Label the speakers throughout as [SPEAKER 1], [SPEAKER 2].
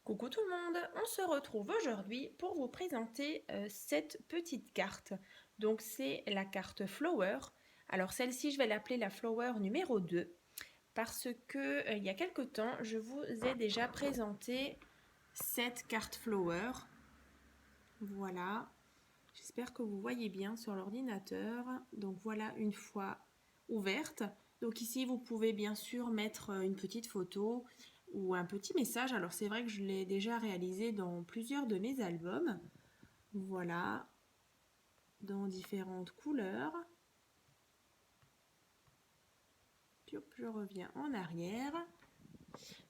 [SPEAKER 1] Coucou tout le monde, on se retrouve aujourd'hui pour vous présenter cette petite carte. Donc c'est la carte Flower. Alors celle-ci je vais l'appeler la Flower numéro 2 parce que il y a quelque temps je vous ai déjà présenté cette carte Flower. Voilà, j'espère que vous voyez bien sur l'ordinateur. Donc voilà une fois ouverte. Donc ici vous pouvez bien sûr mettre une petite photo ou un petit message. Alors c'est vrai que je l'ai déjà réalisé dans plusieurs de mes albums. Voilà, dans différentes couleurs. Je reviens en arrière.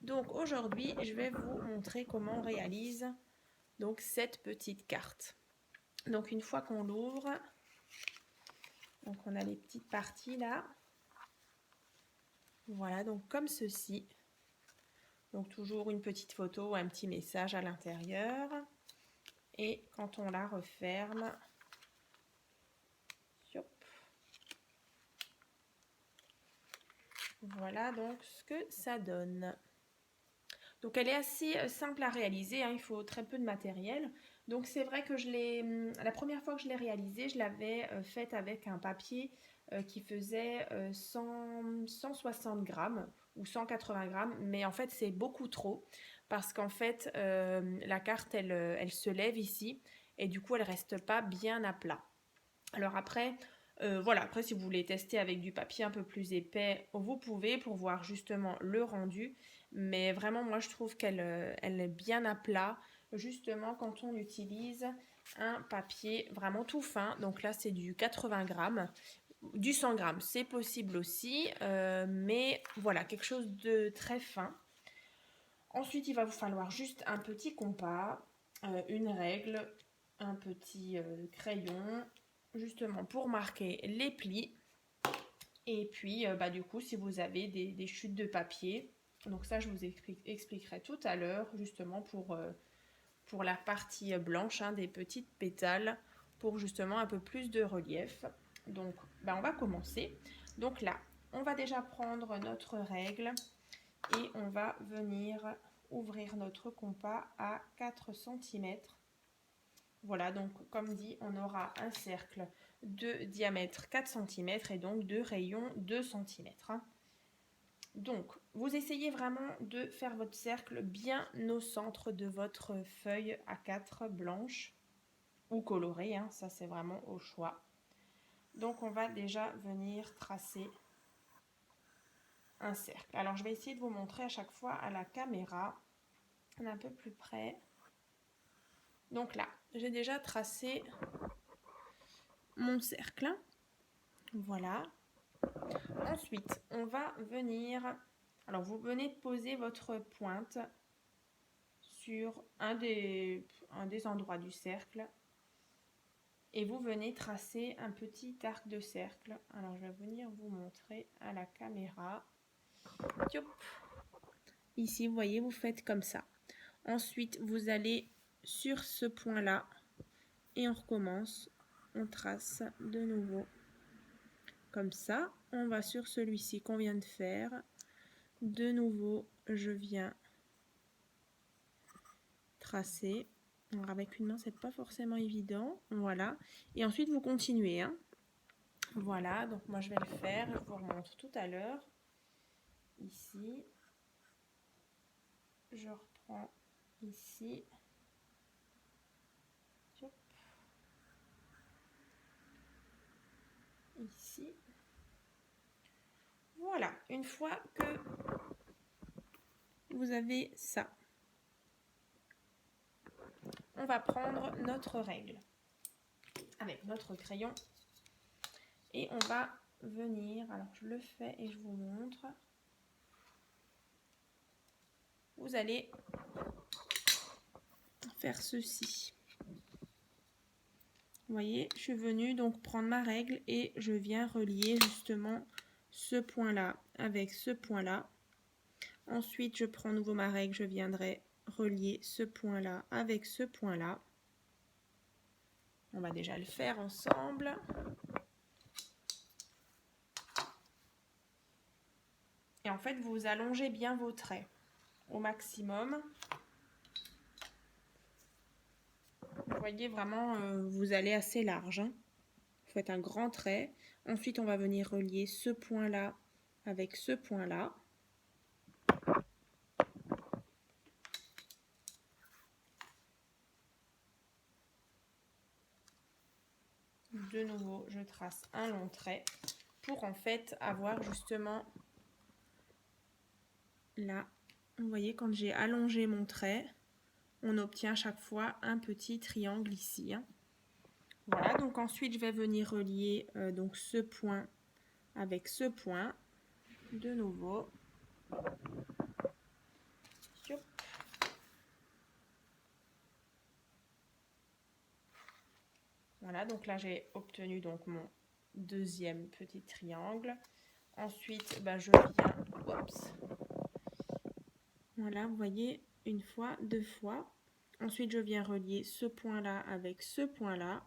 [SPEAKER 1] Donc aujourd'hui, je vais vous montrer comment on réalise donc cette petite carte. Donc une fois qu'on l'ouvre, donc on a les petites parties là. Voilà, donc comme ceci. Donc toujours une petite photo ou un petit message à l'intérieur. Et quand on la referme, voilà donc ce que ça donne. Donc elle est assez simple à réaliser, hein, il faut très peu de matériel. Donc c'est vrai que la première fois que je l'ai réalisée, je l'avais faite avec un papier qui faisait 160 grammes ou 180 grammes, mais en fait c'est beaucoup trop parce qu'en fait la carte elle se lève ici et du coup elle reste pas bien à plat. Alors après, voilà, après si vous voulez tester avec du papier un peu plus épais, vous pouvez pour voir justement le rendu. Mais vraiment, moi je trouve elle est bien à plat, justement quand on utilise un papier vraiment tout fin. Donc là c'est du 80 grammes, du 100 grammes, c'est possible aussi, mais voilà, quelque chose de très fin. Ensuite, il va vous falloir juste un petit compas, une règle, un petit crayon, justement pour marquer les plis. Et puis, du coup, si vous avez des chutes de papier, donc ça, je vous expliquerai tout à l'heure, justement pour la partie blanche, hein, des petites pétales, pour justement un peu plus de relief. Donc, on va commencer. Donc là, on va déjà prendre notre règle et on va venir ouvrir notre compas à 4 cm. Voilà, donc comme dit, on aura un cercle de diamètre 4 cm et donc de rayon 2 cm. Donc, vous essayez vraiment de faire votre cercle bien au centre de votre feuille A4 blanche ou colorée, hein, ça c'est vraiment au choix. Donc, on va déjà venir tracer un cercle. Alors, je vais essayer de vous montrer à chaque fois à la caméra, un peu plus près. Donc là, j'ai déjà tracé mon cercle. Voilà. Ensuite, on va venir... Alors, vous venez poser votre pointe sur un des endroits du cercle. Et vous venez tracer un petit arc de cercle. Alors, je vais venir vous montrer à la caméra. Ici, vous voyez, vous faites comme ça. Ensuite, vous allez sur ce point-là et on recommence. On trace de nouveau comme ça. On va sur celui-ci qu'on vient de faire. De nouveau, je viens tracer. Alors avec une main, c'est pas forcément évident. Voilà. Et ensuite, vous continuez. Hein. Voilà. Donc moi, je vais le faire. Je vous remontre tout à l'heure. Ici. Je reprends ici. Hop. Ici. Voilà. Une fois que vous avez ça, on va prendre notre règle avec notre crayon et on va venir, alors je le fais et je vous montre. Vous allez faire ceci. Vous voyez, je suis venue donc prendre ma règle et je viens relier justement ce point-là avec ce point-là. Ensuite, je prends nouveau ma règle, je viendrai relier ce point-là avec ce point-là. On va déjà le faire ensemble. Et en fait, vous allongez bien vos traits au maximum. voyez vraiment, vous allez assez large, hein. Vous faites un grand trait. Ensuite, on va venir relier ce point-là avec ce point-là. De nouveau, je trace un long trait pour en fait avoir justement là, vous voyez, quand j'ai allongé mon trait, on obtient à chaque fois un petit triangle ici, hein. Voilà, donc ensuite je vais venir relier donc ce point avec ce point de nouveau. Voilà, donc là j'ai obtenu donc mon deuxième petit triangle. Ensuite, je viens, voilà, vous voyez, une fois, deux fois. Ensuite, je viens relier ce point-là avec ce point-là.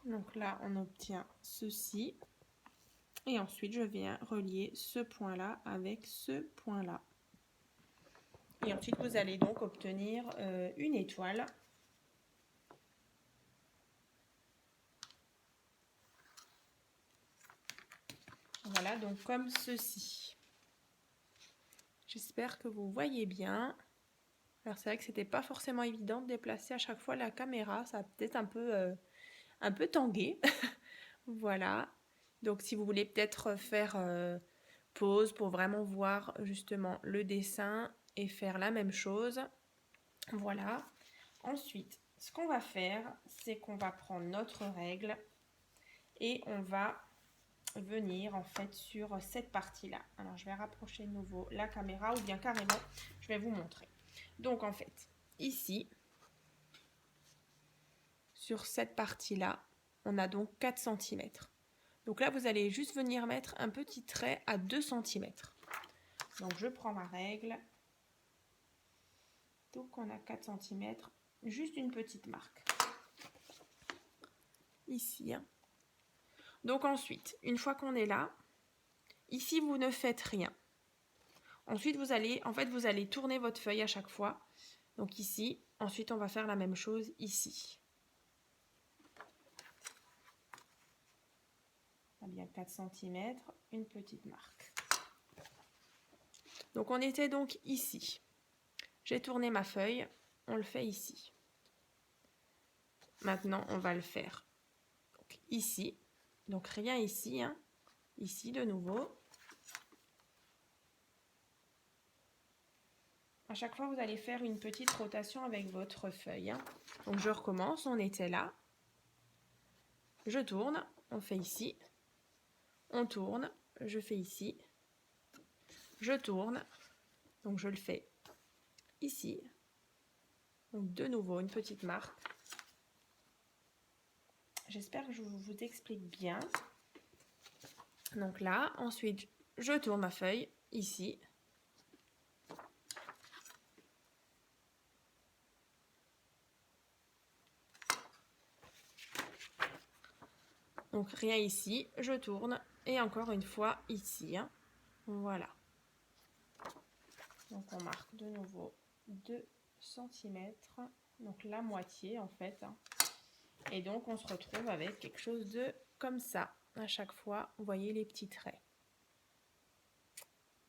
[SPEAKER 1] Donc là, on obtient ceci. Et ensuite, je viens relier ce point-là avec ce point-là. Et ensuite, vous allez donc obtenir une étoile. Voilà, donc comme ceci. J'espère que vous voyez bien. Alors c'est vrai que c'était pas forcément évident de déplacer à chaque fois la caméra. Ça a peut-être un peu tangué. Voilà. Donc si vous voulez peut-être faire pause pour vraiment voir justement le dessin et faire la même chose. Voilà. Ensuite, ce qu'on va faire, c'est qu'on va prendre notre règle et on va venir en fait sur cette partie-là. Alors je vais rapprocher de nouveau la caméra ou bien carrément, je vais vous montrer. Donc en fait, ici, sur cette partie-là, on a donc 4 cm. Donc là, vous allez juste venir mettre un petit trait à 2 cm. Donc je prends ma règle. Donc on a 4 cm, juste une petite marque. Ici. Donc ensuite, une fois qu'on est là, ici vous ne faites rien. Ensuite vous allez tourner votre feuille à chaque fois. Donc ici, ensuite on va faire la même chose ici. On a bien 4 cm, une petite marque. Donc on était donc ici. J'ai tourné ma feuille, on le fait ici. Maintenant on va le faire donc, ici. Donc rien ici, hein. Ici de nouveau. À chaque fois, vous allez faire une petite rotation avec votre feuille, hein. Donc je recommence, on était là. Je tourne, on fait ici. On tourne, je fais ici. Je tourne, donc je le fais ici. Donc de nouveau, une petite marque. J'espère que je vous explique bien. Donc là, ensuite, je tourne ma feuille ici. Donc rien ici, je tourne et encore une fois ici, hein. Voilà. Donc on marque de nouveau 2 cm, donc la moitié en fait, hein. Et donc on se retrouve avec quelque chose de comme ça. À chaque fois, vous voyez les petits traits.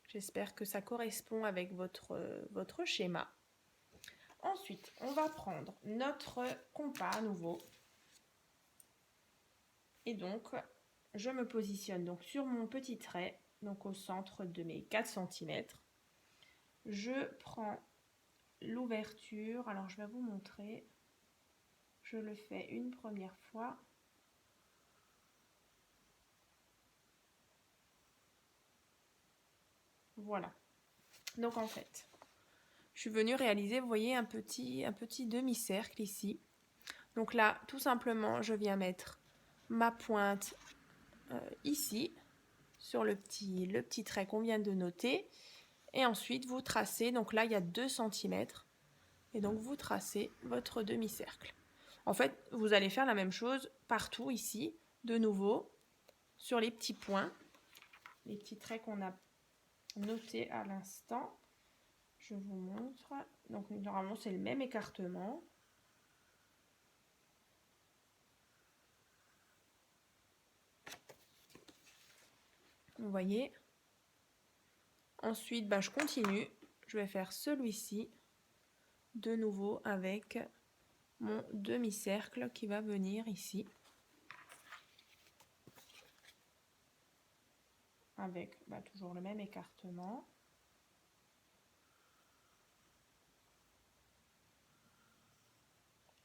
[SPEAKER 1] J'espère que ça correspond avec votre schéma. Ensuite, on va prendre notre compas à nouveau. Et donc, je me positionne donc sur mon petit trait, donc au centre de mes 4 cm. Je prends l'ouverture. Alors, je vais vous montrer. Je le fais une première fois. Voilà. Donc, en fait, je suis venue réaliser, vous voyez, un petit demi-cercle ici. Donc là, tout simplement, je viens mettre ma pointe ici, sur le petit trait qu'on vient de noter. Et ensuite, vous tracez, donc là, il y a 2 cm. Et donc, vous tracez votre demi-cercle. En fait, vous allez faire la même chose partout ici, de nouveau, sur les petits points, les petits traits qu'on a notés à l'instant. Je vous montre. Donc, normalement, c'est le même écartement. Vous voyez. Ensuite, je continue. Je vais faire celui-ci de nouveau avec mon demi-cercle qui va venir ici. Avec toujours le même écartement.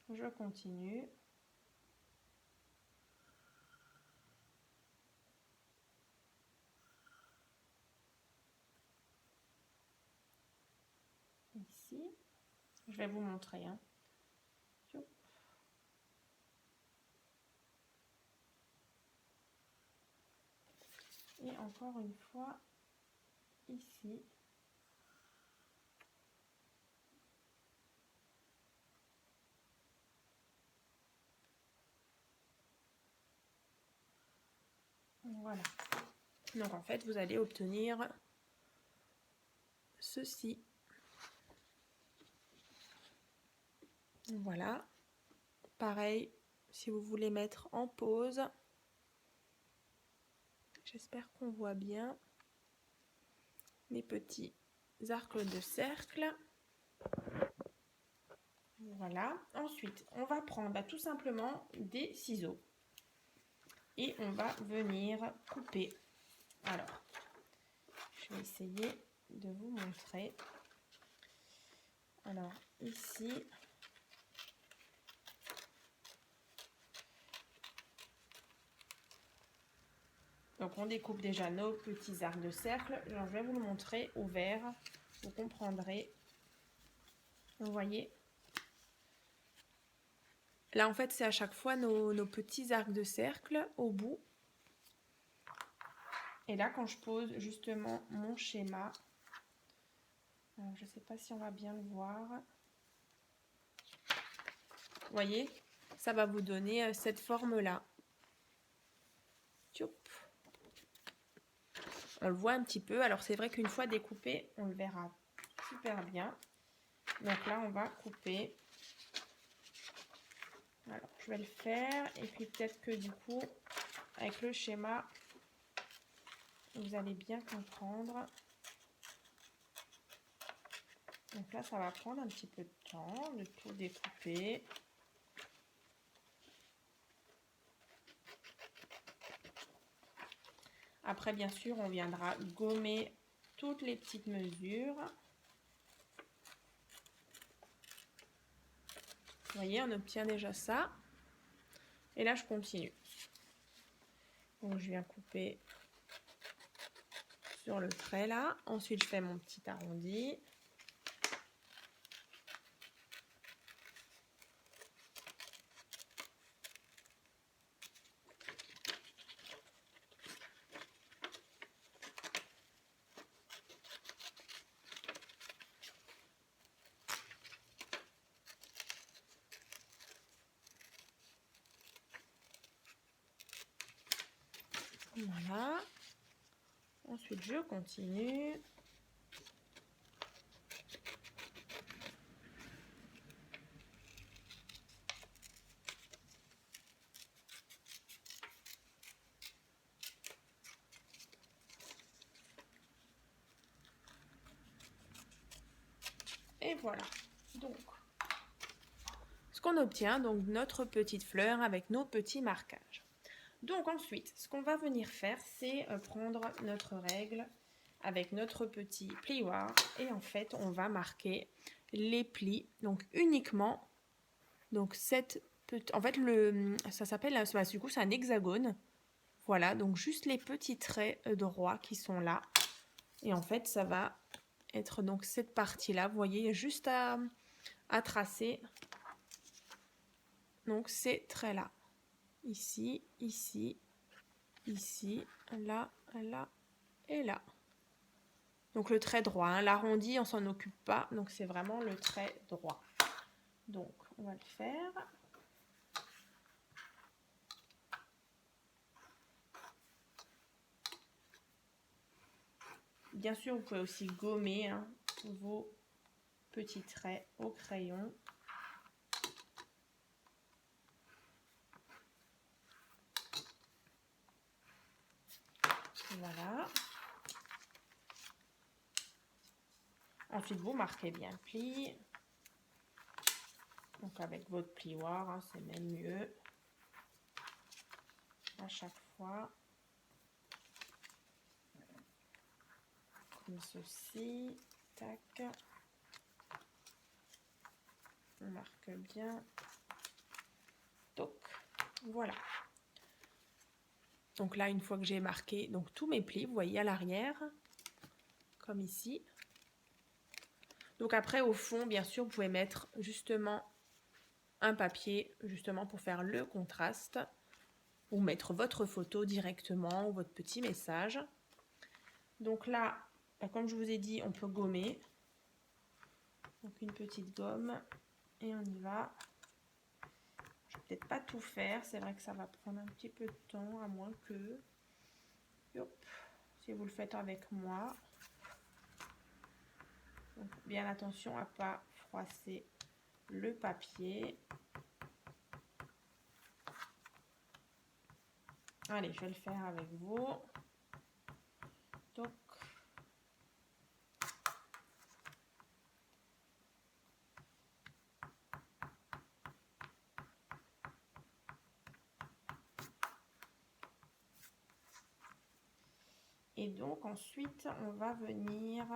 [SPEAKER 1] Je continue. Ici. Je vais vous montrer. Et encore une fois, ici. Voilà. Donc en fait, vous allez obtenir ceci. Voilà. Pareil, si vous voulez mettre en pause. J'espère qu'on voit bien les petits arcs de cercle. Voilà. Ensuite, on va prendre tout simplement des ciseaux. Et on va venir couper. Alors, je vais essayer de vous montrer. Alors, ici, donc on découpe déjà nos petits arcs de cercle. Alors, je vais vous le montrer au vert. Vous comprendrez. Vous voyez. Là, en fait, c'est à chaque fois nos petits arcs de cercle au bout. Et là, quand je pose justement mon schéma, alors, je ne sais pas si on va bien le voir. Vous voyez, ça va vous donner cette forme-là. On le voit un petit peu. Alors, c'est vrai qu'une fois découpé, on le verra super bien. Donc là, on va couper. Alors, je vais le faire. Et puis, peut-être que du coup, avec le schéma, vous allez bien comprendre. Donc là, ça va prendre un petit peu de temps de tout découper. Après, bien sûr, on viendra gommer toutes les petites mesures. Vous voyez, on obtient déjà ça. Et là, je continue. Donc, je viens couper sur le trait là. Ensuite, je fais mon petit arrondi. Voilà. Ensuite, je continue. Et voilà. Donc, ce qu'on obtient, donc notre petite fleur avec nos petits marquages. Donc ensuite, ce qu'on va venir faire, c'est prendre notre règle avec notre petit plioir et en fait, on va marquer les plis, donc uniquement, donc en fait, ça s'appelle, du coup, c'est un hexagone. Voilà, donc juste les petits traits droits qui sont là. Et en fait, ça va être donc cette partie-là, vous voyez, juste à tracer. Donc ces traits-là. Ici, ici, ici, là, là et là. Donc le trait droit, hein. L'arrondi, on s'en occupe pas, donc c'est vraiment le trait droit. Donc on va le faire. Bien sûr, vous pouvez aussi gommer hein, vos petits traits au crayon. Voilà. Ensuite, vous marquez bien le pli. Donc avec votre plioir, hein, c'est même mieux. À chaque fois. Comme ceci. Tac. On marque bien. Donc, voilà. Donc là, une fois que j'ai marqué donc tous mes plis, vous voyez à l'arrière, comme ici. Donc après, au fond, bien sûr, vous pouvez mettre justement un papier, justement pour faire le contraste, ou mettre votre photo directement, ou votre petit message. Donc là, comme je vous ai dit, on peut gommer. Donc une petite gomme, et on y va. Je vais peut-être pas tout faire, c'est vrai que ça va prendre un petit peu de temps, à moins que... Hop, si vous le faites avec moi. Donc, bien attention à ne pas froisser le papier. Allez, je vais le faire avec vous. Donc, et donc ensuite, on va venir...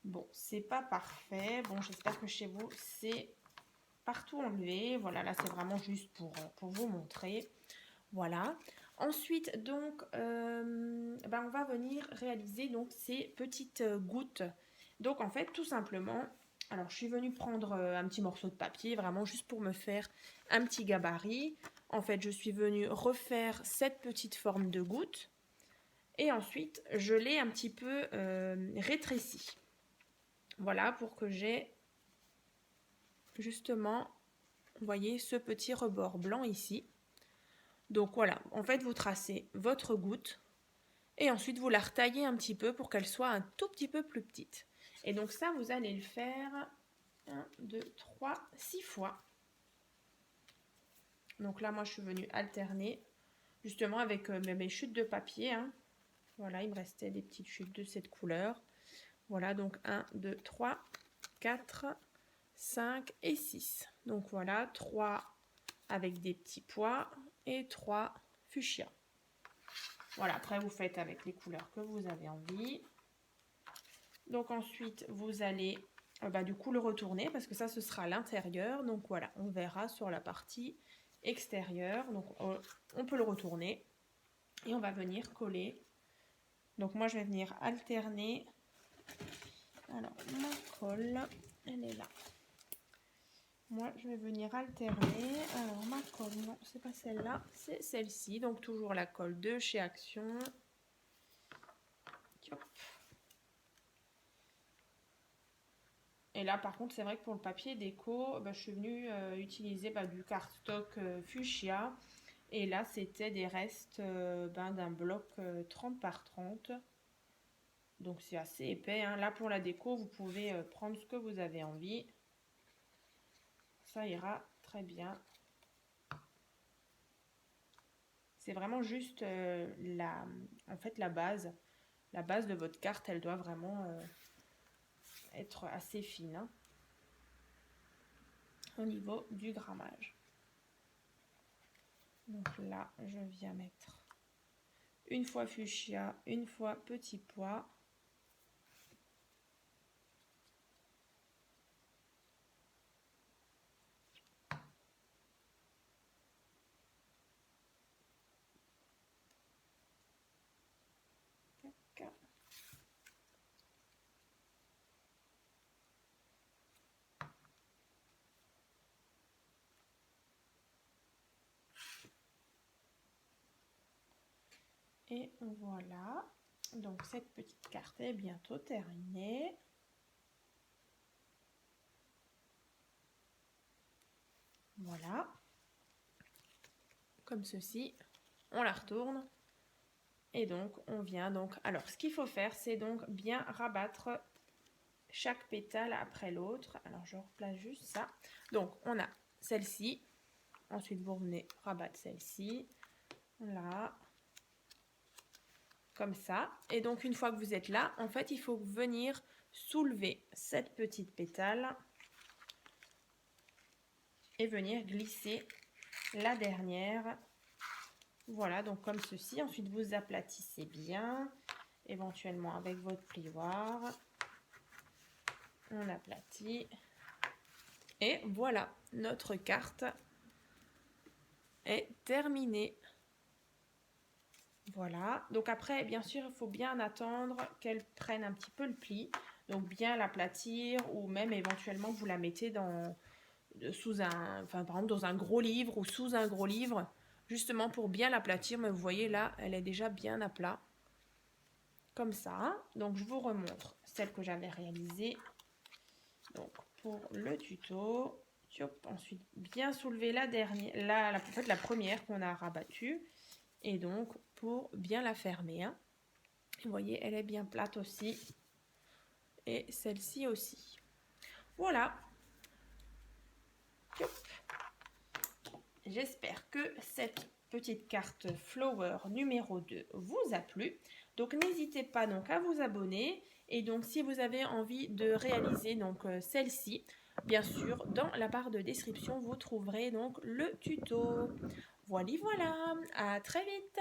[SPEAKER 1] Bon, c'est pas parfait. Bon, j'espère que chez vous, c'est partout enlevé. Voilà, là, c'est vraiment juste pour vous montrer. Voilà. Ensuite, donc, ben, on va venir réaliser donc ces petites gouttes. Donc, en fait, tout simplement, alors, je suis venue prendre un petit morceau de papier, vraiment juste pour me faire un petit gabarit. En fait, je suis venue refaire cette petite forme de goutte. Et ensuite, je l'ai un petit peu rétrécie. Voilà, pour que j'ai justement, vous voyez, ce petit rebord blanc ici. Donc voilà, en fait, vous tracez votre goutte et ensuite vous la retaillez un petit peu pour qu'elle soit un tout petit peu plus petite. Et donc ça, vous allez le faire 1, 2, 3, 6 fois. Donc là, moi, je suis venue alterner justement avec mes chutes de papier. Hein. Voilà, il me restait des petites chutes de cette couleur. Voilà, donc 1, 2, 3, 4, 5 et 6. Donc voilà, 3 avec des petits pois et 3 fuchsia. Voilà, après vous faites avec les couleurs que vous avez envie. Donc ensuite, vous allez du coup le retourner parce que ça, ce sera à l'intérieur. Donc voilà, on verra sur la partie extérieure. Donc on peut le retourner et on va venir coller. Donc moi, je vais venir alterner. Alors, ma colle, elle est là. Moi, je vais venir alterner. Alors, ma colle, non, c'est pas celle-là, c'est celle-ci. Donc, toujours la colle de chez Action. Hop. Et là, par contre, c'est vrai que pour le papier déco, je suis venue utiliser du cardstock fuchsia. Et là, c'était des restes d'un bloc 30 par 30. Donc, c'est assez épais. Hein. Là, pour la déco, vous pouvez prendre ce que vous avez envie. Ça ira très bien. C'est vraiment juste en fait, la base. La base de votre carte, elle doit vraiment être assez fine hein, au niveau du grammage. Donc là, je viens mettre une fois fuchsia, une fois petit pois. Tac. Et voilà, donc cette petite carte est bientôt terminée. Voilà, comme ceci. on la retourne. Et donc, on vient donc... Alors, ce qu'il faut faire, c'est donc bien rabattre chaque pétale après l'autre. Alors, je replace juste ça. Donc, on a celle-ci. Ensuite, vous venez rabattre celle-ci. Là. Comme ça. Et donc, une fois que vous êtes là, en fait, il faut venir soulever cette petite pétale et venir glisser la dernière. Voilà, donc comme ceci. Ensuite, vous aplatissez bien, éventuellement avec votre plioir. On aplatit. Et voilà, notre carte est terminée. Voilà, donc après, bien sûr, il faut bien attendre qu'elle prenne un petit peu le pli. Donc bien l'aplatir ou même éventuellement vous la mettez sous un, enfin, par exemple dans un gros livre ou sous un gros livre, justement pour bien l'aplatir. Mais vous voyez là, elle est déjà bien à plat. Comme ça. Donc je vous remontre celle que j'avais réalisée. Donc pour le tuto, ensuite bien soulever la dernière, en fait la première qu'on a rabattue. Et donc, pour bien la fermer, hein. Vous voyez, elle est bien plate aussi. Et celle-ci aussi. Voilà. J'espère que cette petite carte Flower numéro 2 vous a plu. Donc, n'hésitez pas donc à vous abonner. Et donc, si vous avez envie de réaliser donc celle-ci, bien sûr, dans la barre de description, vous trouverez donc le tuto. Voilà, à très vite.